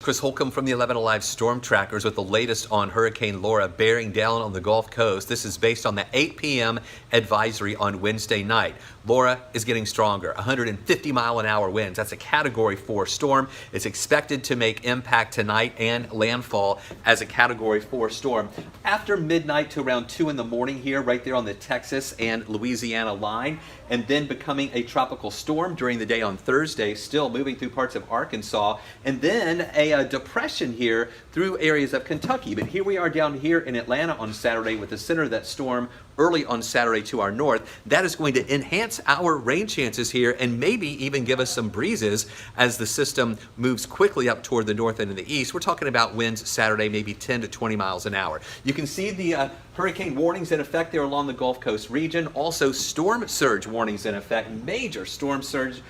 Chris Holcomb from the 11 Alive Storm Trackers with the latest on Hurricane Laura bearing down on the Gulf Coast. This is based on the 8 p.m. advisory on Wednesday night. Laura is getting stronger, 150-mile-an-hour winds. That's a Category 4 storm. It's expected to make impact tonight and landfall as a Category 4 storm. After midnight to around 2 in the morning here, right there on the Texas and Louisiana line, and then becoming a tropical storm during the day on Thursday, still moving through parts of Arkansas, and then a depression here through areas of Kentucky. But here we are down here in Atlanta on Saturday with the center of that storm early on Saturday to our north. That is going to enhance our rain chances here and maybe even give us some breezes as the system moves quickly up toward the north and in the east. We're talking about winds Saturday, maybe 10 to 20 miles an hour. You can see the hurricane warnings in effect there along the Gulf Coast region. Also storm surge warnings in effect, major storm surge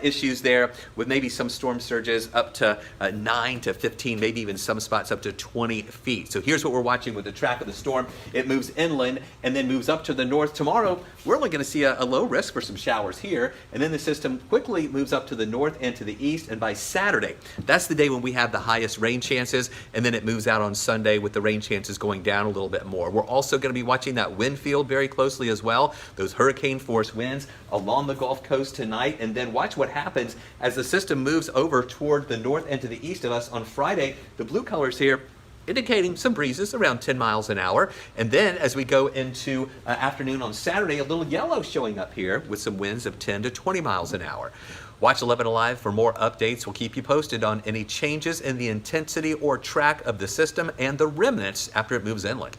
issues there with maybe some storm surges up to 9 to 15, maybe even some spots up to 20 feet. So here's what we're watching with the track of the storm. It moves inland and then moves up to the north. Tomorrow, we're only going to see a low risk for some showers here. And then the system quickly moves up to the north and to the east. And by Saturday, that's the day when we have the highest rain chances. And then it moves out on Sunday with the rain chances going down a little bit more. We're also going to be watching that wind field very closely as well. Those hurricane force winds along the Gulf Coast tonight. And then watch what happens as the system moves over toward the north and to the east of us on Friday. The blue colors here indicating some breezes around 10 miles an hour. And then as we go into afternoon on Saturday, a little yellow showing up here with some winds of 10 to 20 miles an hour. Watch 11 Alive for more updates. We'll keep you posted on any changes in the intensity or track of the system and the remnants after it moves inland.